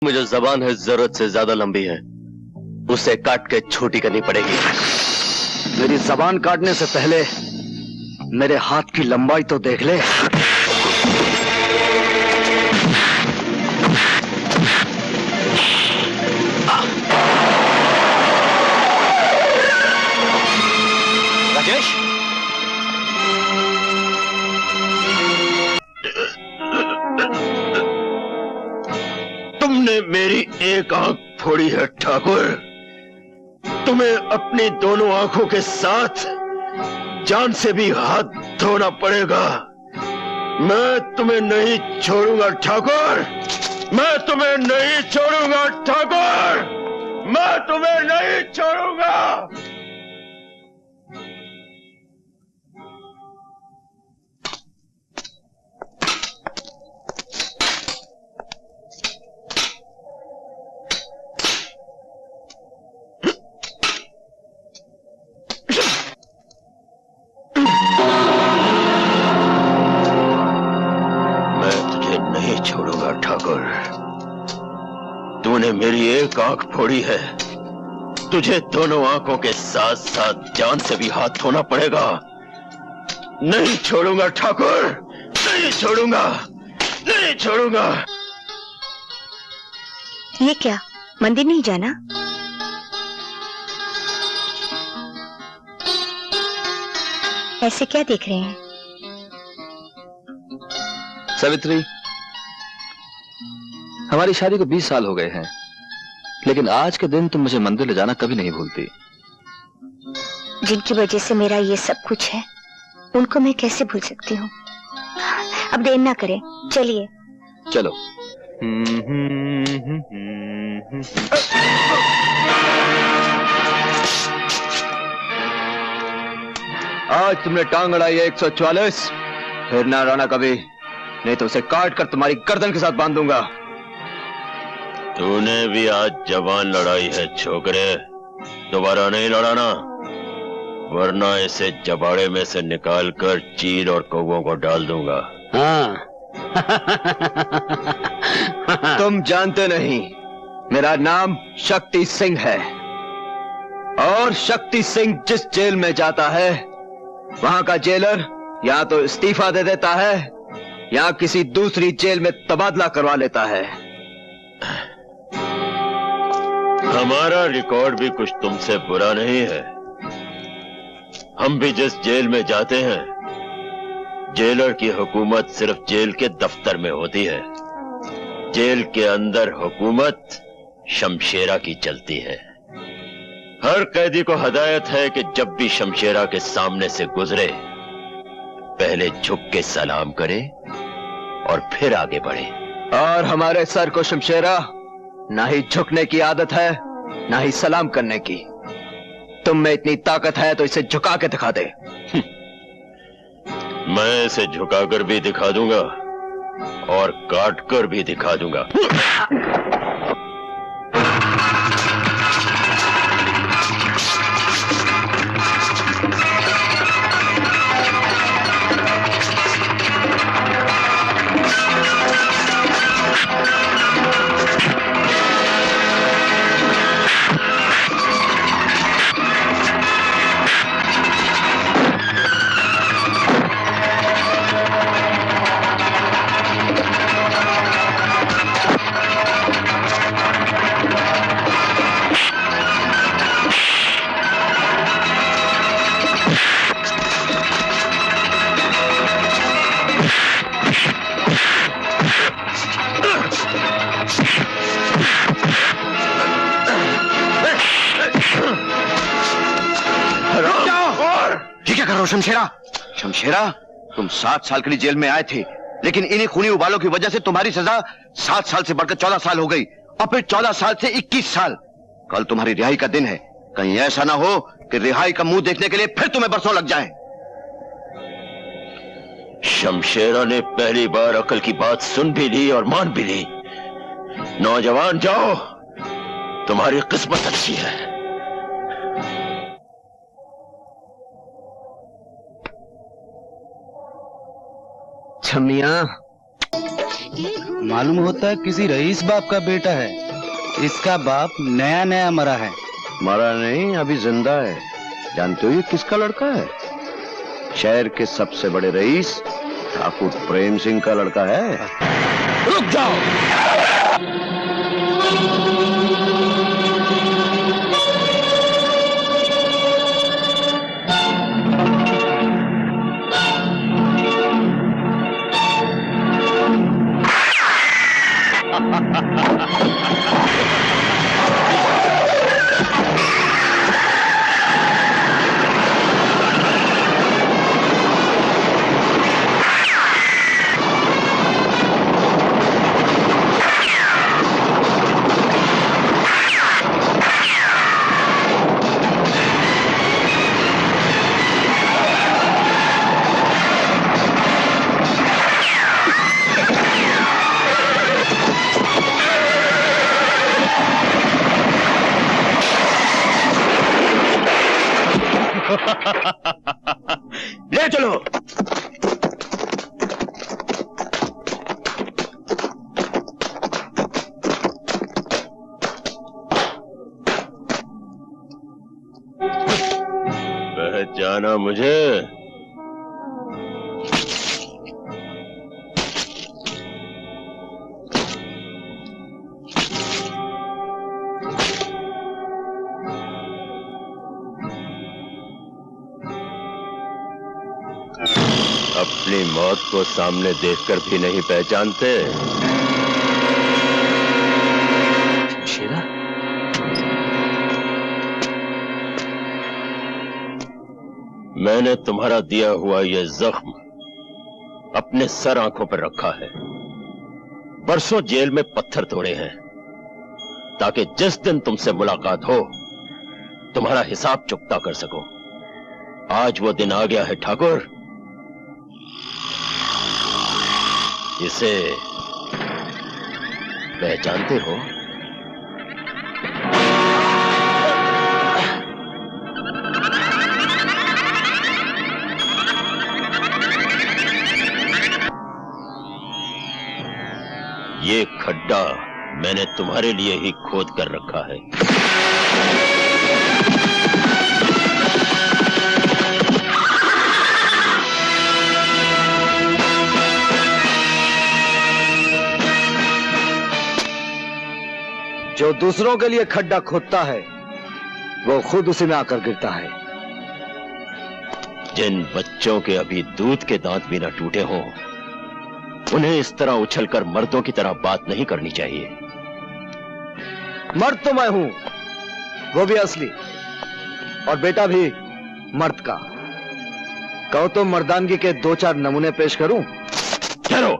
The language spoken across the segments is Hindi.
में जो जबान है जरूरत से ज्यादा लंबी है, उसे काट के छोटी करनी पड़ेगी। मेरी जबान काटने से पहले मेरे हाथ की लंबाई तो देख ले। राजेश, तुमने मेरी एक आंख फोड़ी है ठाकुर। तुम्हें अपनी दोनों आंखों के साथ जान से भी हाथ धोना पड़ेगा। मैं तुम्हें नहीं छोड़ूंगा ठाकुर, मैं तुम्हें नहीं छोड़ूंगा ठाकुर, मैं तुम्हें नहीं छोड़ूंगा। छोड़ूंगा ठाकुर, तूने मेरी एक आंख फोड़ी है, तुझे दोनों आंखों के साथ साथ जान से भी हाथ धोना पड़ेगा। नहीं छोड़ूंगा ठाकुर, नहीं छोड़ूंगा, नहीं छोड़ूंगा। ये क्या, मंदिर नहीं जाना? ऐसे क्या देख रहे हैं? सावित्री, हमारी शादी को 20 साल हो गए हैं, लेकिन आज के दिन तुम मुझे मंदिर ले जाना कभी नहीं भूलती। जिनकी वजह से मेरा ये सब कुछ है, उनको मैं कैसे भूल सकती हूँ। अब देर ना करें, चलिए। चलो। आज तुमने टांग अड़ाई है 144, फिर ना अड़ाना कभी, नहीं तो उसे काट कर तुम्हारी गर्दन के साथ बांध दूंगा। तूने भी आज जबान लड़ाई है छोकरे, दोबारा नहीं लड़ाना, वरना इसे जबाड़े में से निकालकर चील और कौवों को डाल दूंगा। हाँ। तुम जानते नहीं, मेरा नाम शक्ति सिंह है, और शक्ति सिंह जिस जेल में जाता है, वहां का जेलर या तो इस्तीफा दे देता है या किसी दूसरी जेल में तबादला करवा लेता है। हमारा रिकॉर्ड भी कुछ तुमसे बुरा नहीं है। हम भी जिस जेल में जाते हैं, जेलर की हुकूमत सिर्फ जेल के दफ्तर में होती है। जेल के अंदर हुकूमत शमशेरा की चलती है। हर कैदी को हदायत है कि जब भी शमशेरा के सामने से गुजरे, पहले झुक के सलाम करे और फिर आगे बढ़े। और हमारे सर को शमशेरा ना ही झुकने की आदत है, ना ही सलाम करने की। तुम में इतनी ताकत है तो इसे झुका के दिखा दे। मैं इसे झुकाकर भी दिखा दूंगा और काट कर भी दिखा दूंगा। शमशेरा, शमशेरा, तुम 7 साल के लिए जेल में आए थे, लेकिन इन्हीं खूनी उबालों की वजह से तुम्हारी सजा 7 साल से बढ़कर 14 साल हो गई, और फिर 14 साल से 21 साल। कल तुम्हारी रिहाई का दिन है, कहीं ऐसा ना हो कि रिहाई का मुंह देखने के लिए फिर तुम्हें बरसों लग जाए। शमशेरा ने पहली बार अकल की बात सुन भी ली और मान भी ली। नौजवान जाओ, तुम्हारी किस्मत अच्छी है। छमिया, मालूम होता है किसी रईस बाप का बेटा है। इसका बाप नया नया मरा है। मरा नहीं, अभी जिंदा है। जानते हो ये किसका लड़का है? शहर के सबसे बड़े रईस ठाकुर प्रेम सिंह का लड़का है। रुक जाओ। ले चलो। पहचाना मुझे? अपनी मौत को सामने देखकर भी नहीं पहचानते? शेरा, मैंने तुम्हारा दिया हुआ यह जख्म अपने सर आंखों पर रखा है। बरसों जेल में पत्थर तोड़े हैं ताकि जिस दिन तुमसे मुलाकात हो तुम्हारा हिसाब चुकता कर सको। आज वो दिन आ गया है ठाकुर। इसे पहचानते हो? ये खड्डा मैंने तुम्हारे लिए ही खोद कर रखा है। जो दूसरों के लिए खड्डा खोदता है वो खुद उसी में आकर गिरता है। जिन बच्चों के अभी दूध के दांत भी न टूटे हों उन्हें इस तरह उछलकर मर्दों की तरह बात नहीं करनी चाहिए। मर्द तो मैं हूं, वो भी असली, और बेटा भी मर्द का। कहो तो मर्दानगी के 2-4 नमूने पेश करूं? ठहरो।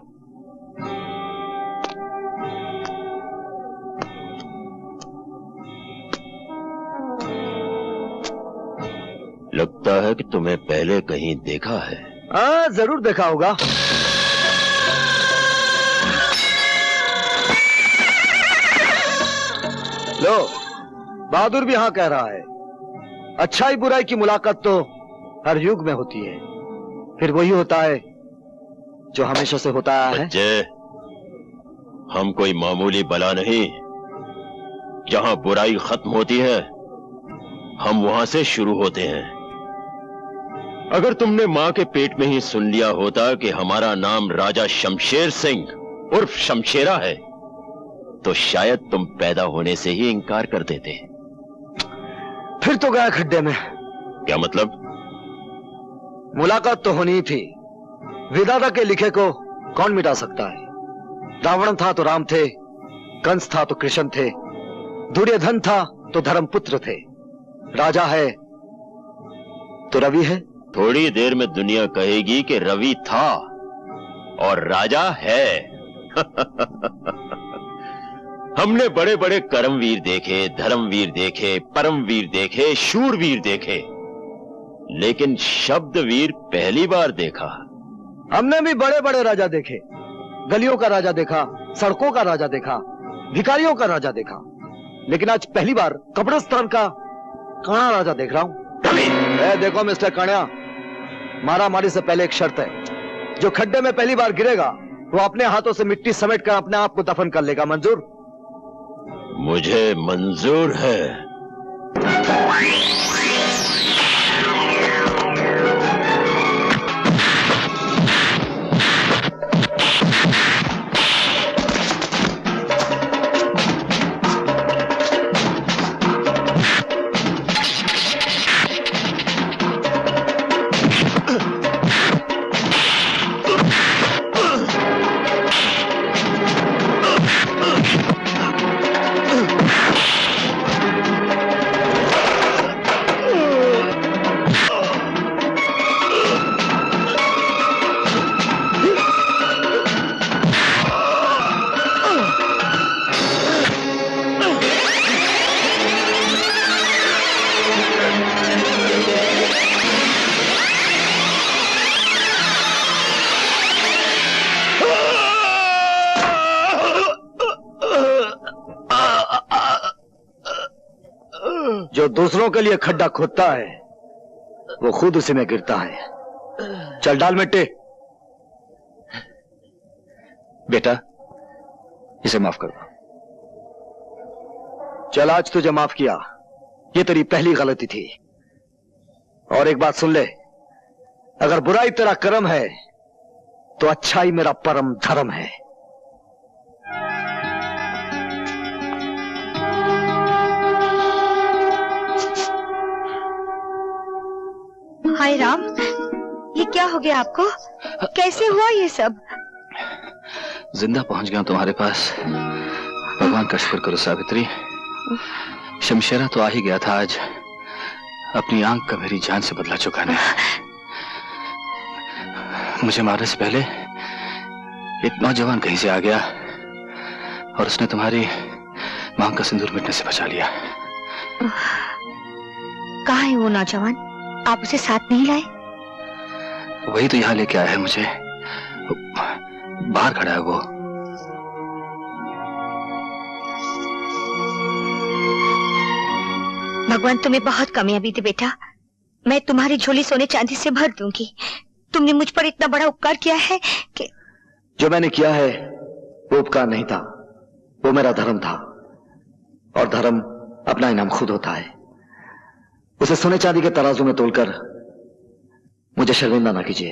लगता है कि तुम्हें पहले कहीं देखा है। हाँ, जरूर देखा होगा। लो, बहादुर भी हाँ कह रहा है। अच्छाई बुराई की मुलाकात तो हर युग में होती है, फिर वही होता है जो हमेशा से होता आया है। बच्चे, हम कोई मामूली बला नहीं। जहां बुराई खत्म होती है हम वहां से शुरू होते हैं। अगर तुमने मां के पेट में ही सुन लिया होता कि हमारा नाम राजा शमशेर सिंह उर्फ शमशेरा है तो शायद तुम पैदा होने से ही इनकार कर देते। फिर तो गया खड्डे में। क्या मतलब? मुलाकात तो होनी ही थी। विधाता के लिखे को कौन मिटा सकता है? रावण था तो राम थे, कंस था तो कृष्ण थे, दुर्योधन था तो धर्मपुत्र थे, राजा है तो रवि है। थोड़ी देर में दुनिया कहेगी कि रवि था और राजा है। हमने बड़े बड़े कर्मवीर देखे, धर्मवीर देखे, परमवीर देखे, शूरवीर देखे, लेकिन शब्दवीर पहली बार देखा। हमने भी बड़े बड़े राजा देखे। गलियों का राजा देखा, सड़कों का राजा देखा, भिखारियों का राजा देखा, लेकिन आज पहली बार कब्रिस्तान का काना राजा देख रहा हूं। देखो मिस्टर कान्या, मारा मारी से पहले एक शर्त है। जो खड्डे में पहली बार गिरेगा वो अपने हाथों से मिट्टी समेट कर अपने आप को दफन कर लेगा। मंजूर? मुझे मंजूर है। जो दूसरों के लिए खड्डा खोदता है वो खुद उसी में गिरता है। चल डाल मिट्टी। बेटा, इसे माफ कर दो। चल, आज तुझे माफ किया। ये तेरी पहली गलती थी। और एक बात सुन ले, अगर बुराई तेरा कर्म है तो अच्छाई मेरा परम धर्म है। हाय राम, ये क्या हो गया आपको? कैसे हुआ ये सब? जिंदा पहुंच गया तुम्हारे पास। भगवान का शुक्र करो सावित्री। शमशेरा तो आ ही गया था आज, अपनी आंख का मेरी जान से बदला चुकाने। मुझे मारने से पहले एक नौजवान कहीं से आ गया और उसने तुम्हारी मांग का सिंदूर मिटने से बचा लिया। कहाँ है वो नौजवान? आप उसे साथ नहीं लाए? वही तो यहाँ लेके आया है मुझे। बाहर खड़ा है वो। भगवान तुम्हें बहुत कामयाबी दे बेटा। मैं तुम्हारी झोली सोने चांदी से भर दूंगी। तुमने मुझ पर इतना बड़ा उपकार किया है कि... जो मैंने किया है वो उपकार नहीं था, वो मेरा धर्म था। और धर्म अपना इनाम खुद होता है। उसे सोने चांदी के तराजू में तोलकर मुझे शर्मिंदा ना कीजिए।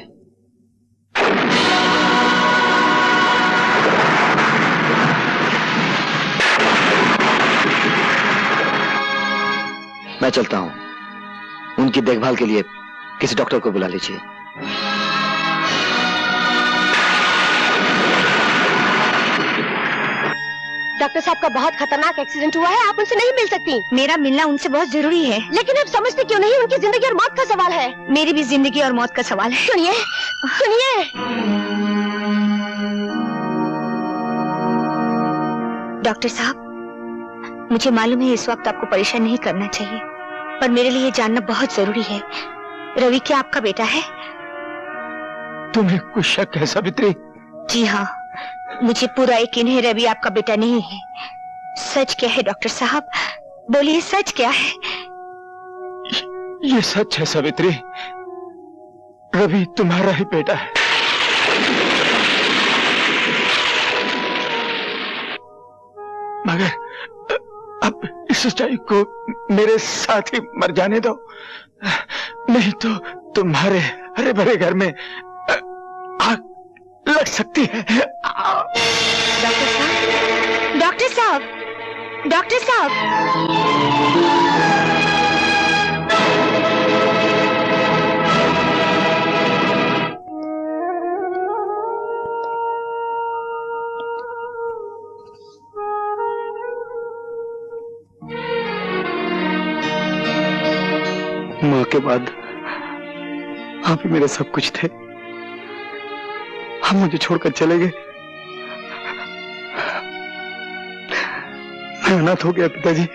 मैं चलता हूं। उनकी देखभाल के लिए किसी डॉक्टर को बुला लीजिए। डॉक्टर साहब का बहुत खतरनाक एक्सीडेंट हुआ है, आप उनसे नहीं मिल सकती। मेरा मिलना उनसे बहुत जरूरी है। लेकिन आप समझते क्यों नहीं? उनकी जिंदगी और मौत का सवाल है। मेरी भी जिंदगी और मौत का सवाल है। सुनिए सुनिए। डॉक्टर साहब, मुझे मालूम है इस वक्त आपको परेशान नहीं करना चाहिए, पर मेरे लिए जानना बहुत जरूरी है। रवि क्या आपका बेटा है? तुम्हें कुछ शक है सावित्री? जी हाँ, मुझे पूरा यकीन है रवि आपका बेटा नहीं है। सच क्या है डॉक्टर साहब? बोलिए, सच क्या है? ये सच है सावित्री। रवि तुम्हारा ही बेटा है। मगर अब इस सच्चाई को मेरे साथ ही मर जाने दो, नहीं तो तुम्हारे हरे भरे घर में आग लग सकती है। डॉक्टर साहब, डॉक्टर साहब, डॉक्टर साहब। माँ के बाद आप ही मेरे सब कुछ थे। हम मुझे छोड़कर चले गए। मैं अनाथ हो गया पिताजी,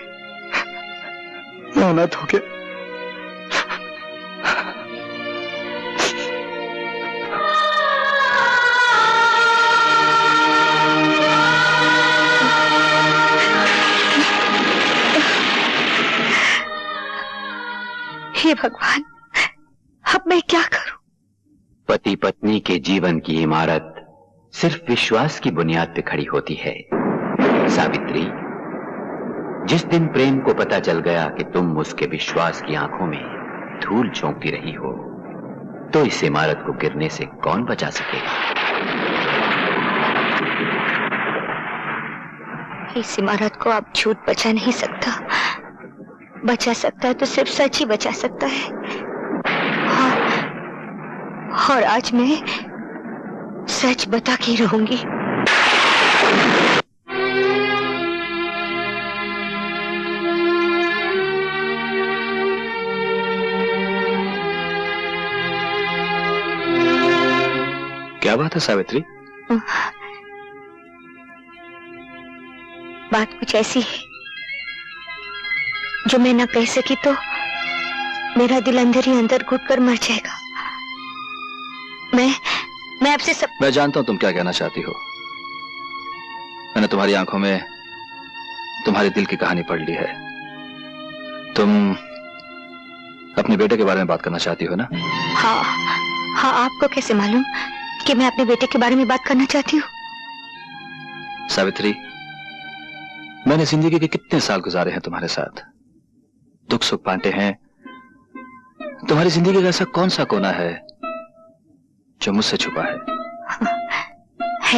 मैं अनाथ हो गया। हे भगवान, अब मैं क्या करूं? पति पत्नी के जीवन की इमारत सिर्फ विश्वास की बुनियाद पे खड़ी होती है। सावित्री, जिस दिन प्रेम को पता चल गया कि तुम उसके विश्वास की आंखों में धूल झोंकती रही हो, तो इस इमारत को गिरने से कौन बचा सकेगा? इस इमारत को अब झूठ बचा नहीं सकता। बचा सकता है तो सिर्फ सच ही बचा सकता है। और आज मैं सच बता के रहूंगी। क्या बात है सावित्री? बात कुछ ऐसी है जो मैं ना कह सकी तो मेरा दिल अंदर ही अंदर घुट कर मर जाएगा। मैं आपसे सब... मैं जानता हूं तुम क्या कहना चाहती हो। मैंने तुम्हारी आंखों में तुम्हारे दिल की कहानी पढ़ ली है। तुम अपने बेटे के बारे में बात करना चाहती हो ना? हाँ, आपको कैसे मालूम कि मैं अपने बेटे के बारे में बात करना चाहती हूँ? सावित्री, मैंने जिंदगी के कितने साल गुजारे हैं तुम्हारे साथ, दुख सुख बांटे हैं। तुम्हारी जिंदगी का ऐसा कौन सा कोना है जो मुझसे छुपा है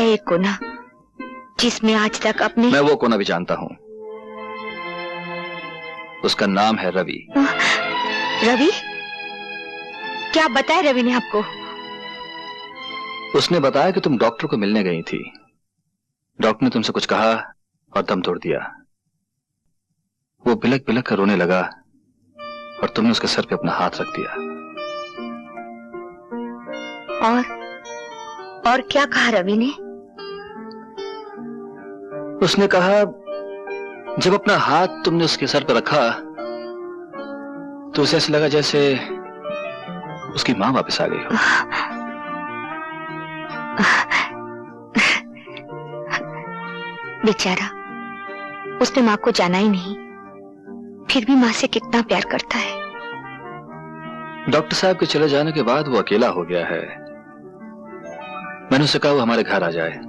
एक कोना जिसमें आज तक अपने... मैं वो कोना भी जानता हूं। उसका नाम है रवि। रवि? क्या बताया रवि ने आपको? उसने बताया कि तुम डॉक्टर को मिलने गई थी। डॉक्टर ने तुमसे कुछ कहा और दम तोड़ दिया। वो बिलक बिलक कर रोने लगा और तुमने उसके सर पे अपना हाथ रख दिया। और क्या कहा रवि ने? उसने कहा जब अपना हाथ तुमने उसके सर पर रखा तो उसे ऐसा लगा जैसे उसकी मां वापस आ गई हो। बेचारा, उसने मां को जाना ही नहीं, फिर भी मां से कितना प्यार करता है। डॉक्टर साहब के चले जाने के बाद वो अकेला हो गया है। मैंने उससे कहा वो हमारे घर आ जाए।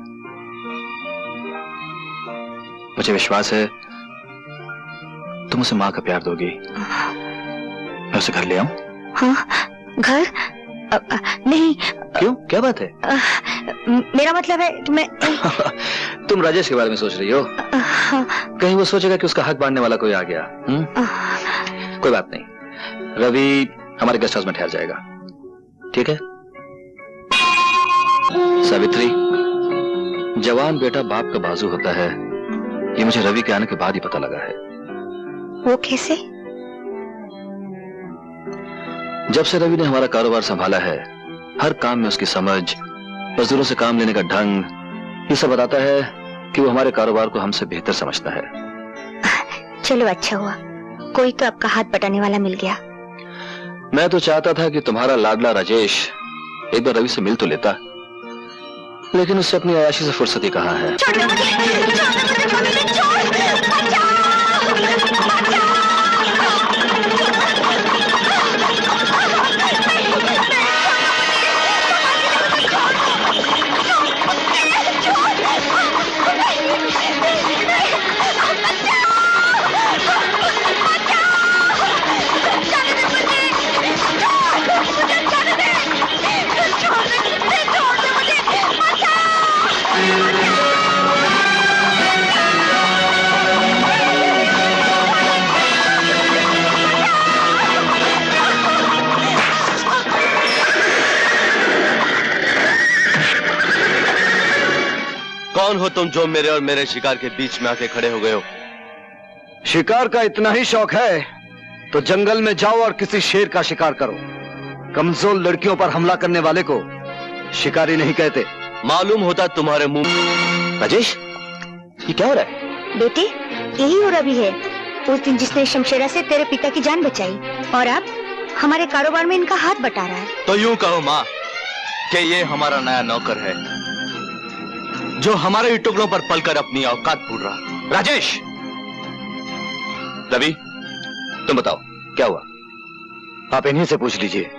मुझे विश्वास है तुम उसे मां का प्यार दोगी। मैं उसे घर ले आऊं? हाँ, घर? नहीं। क्यों, क्या बात है? मेरा मतलब है कि मैं... तुम राजेश के बारे में सोच रही हो? कहीं वो सोचेगा कि उसका हक बांटने वाला कोई आ गया। कोई बात नहीं, रवि हमारे गेस्ट हाउस में ठहर जाएगा, ठीक है? सावित्री, जवान बेटा बाप का बाजू होता है, ये मुझे रवि के आने के बाद ही पता लगा है। वो कैसे? जब से रवि ने हमारा कारोबार संभाला है, हर काम में उसकी समझ, मजदूरों से काम लेने का ढंग, ये सब बताता है कि वो हमारे कारोबार को हमसे बेहतर समझता है। चलो अच्छा हुआ, कोई तो आपका हाथ बटाने वाला मिल गया। मैं तो चाहता था कि तुम्हारा लाडला राजेश एक बार रवि से मिल तो लेता, लेकिन उससे अपनी अयाशी से फुर्सत ही कहाँ है। कौन हो तुम जो मेरे और मेरे शिकार के बीच में आके खड़े हो गए हो? शिकार का इतना ही शौक है तो जंगल में जाओ और किसी शेर का शिकार करो। कमजोर लड़कियों पर हमला करने वाले को शिकारी नहीं कहते। मालूम होता तुम्हारे मुंह। राजेश, ये क्या हो रहा है? बेटे, यही हो रवि है, उस दिन जिसने शमशेरा से तेरे पिता की जान बचाई और अब हमारे कारोबार में इनका हाथ बटा रहा है। तो यूं कहो माँ कि ये हमारा नया नौकर है जो हमारे टुकड़ों पर पलकर अपनी औकात भूल रहा। राजेश, रवि, तुम बताओ क्या हुआ? आप इन्हीं से पूछ लीजिए।